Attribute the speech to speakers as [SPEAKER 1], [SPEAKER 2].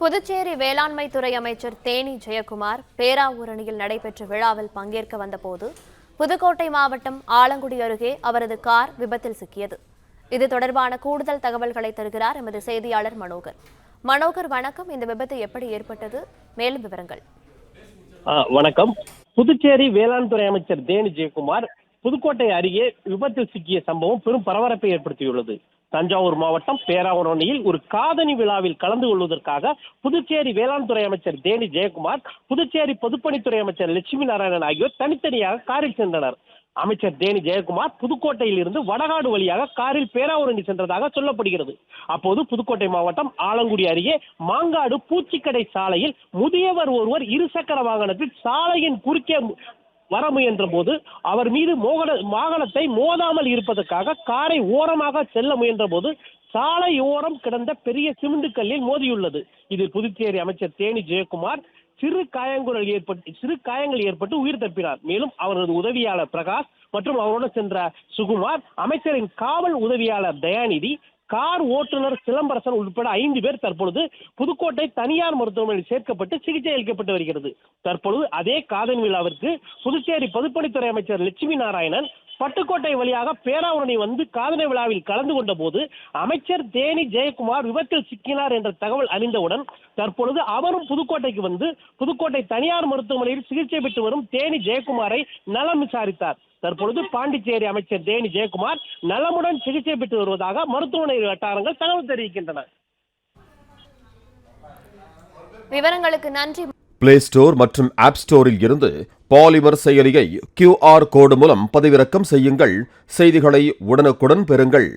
[SPEAKER 1] புதுச்சேரி வேளாண்மை துறை அமைச்சர் தேனி ஜெயக்குமார் பேராவூரணியில் நடைபெற்ற விழாவில் பங்கேற்க வந்தபோது புதுக்கோட்டை மாவட்டம் ஆலங்குடி அருகே அவரது கார் விபத்தில் சிக்கியது. இது தொடர்பான கூடுதல் தகவல்களை தருகிறார் எமது செய்தியாளர் மனோகர். மனோகர், வணக்கம். இந்த விபத்து எப்படி ஏற்பட்டது? மேலும் விவரங்கள்.
[SPEAKER 2] வணக்கம். புதுச்சேரி வேளாண் துறை அமைச்சர் தேனி ஜெயக்குமார் புதுக்கோட்டை அருகே விபத்தில் சிக்கிய சம்பவம் பெரும் பரபரப்பை ஏற்படுத்தியுள்ளது. தஞ்சாவூர் மாவட்டம் பேராவூரணியில் ஒரு காதணி விழாவில் கலந்து கொள்வதற்காக புதுச்சேரி வேளாண் துறை அமைச்சர் தேனி ஜெயக்குமார், புதுச்சேரி பொதுப்பணித்துறை அமைச்சர் லட்சுமி நாராயணன் ஆகியோர் தனித்தனியாக காரில் சென்றனர். அமைச்சர் தேனி ஜெயக்குமார் புதுக்கோட்டையில் இருந்து வடகாடு வழியாக காரில் பேராவூரணி சென்றதாக சொல்லப்படுகிறது. அப்போது புதுக்கோட்டை மாவட்டம் ஆலங்குடி அருகே மாங்காடு பூச்சிக்கடை சாலையில் முதியவர் ஒருவர் இருசக்கர வாகனத்தில் சாலையின் குறுக்கே வர முயன்ற போது அவர் மீது வாகனத்தை மோதாமல் இருப்பதற்காக காரை ஓரமாக செல்ல முயன்ற போது சாலை ஓரம் கிடந்த பெரிய சிமெண்ட் கல்லில் மோதியுள்ளது. இதில் புதுச்சேரி அமைச்சர் தேனி ஜெயக்குமார் சிறு காயங்கள் ஏற்பட்டு உயிர் தப்பினார். மேலும் அவரது உதவியாளர் பிரகாஷ் மற்றும் அவருடன் சென்ற சுகுமார், அமைச்சரின் காவல் உதவியாளர் தயாநிதி, கார் ஓட்டுநர் சிலம்பரசன் உட்பட 5 பேர் தற்பொழுது புதுக்கோட்டை தனியார் மருத்துவமனையில் சேர்க்கப்பட்டு சிகிச்சை அளிக்கப்பட்டு வருகிறது. தற்பொழுது அதே காதணி விழாவிற்கு புதுச்சேரி பொதுப்பணித்துறை அமைச்சர் லட்சுமி நாராயணன் பட்டுக்கோட்டை வழியாக பேராவூரணி வந்து காதணி விழாவில் கலந்து கொண்ட போது அமைச்சர் தேனி ஜெயக்குமார் விபத்தில் சிக்கினார் என்ற தகவல் அறிந்தவுடன் தற்பொழுது அவரும் புதுக்கோட்டைக்கு வந்து புதுக்கோட்டை தனியார் மருத்துவமனையில் சிகிச்சை பெற்று வரும் தேனி ஜெயக்குமாரை நலம் விசாரித்தார். தற்பொழுது பாண்டிச்சேரி அமைச்சர் தேனி ஜெயக்குமார் நலமுடன் சிகிச்சை பெற்று வருவதாக மருத்துவமனை வட்டாரங்கள் தகவல் தெரிவிக்கின்றன.
[SPEAKER 1] விவரங்களுக்கு நன்றி.
[SPEAKER 3] பிளே ஸ்டோர் மற்றும் ஆப் ஸ்டோரில் இருந்து பாலிமர் செயலியை QR கோடு மூலம் பதிவிறக்கம் செய்யுங்கள். செய்திகளை உடனுக்குடன் பெறுங்கள்.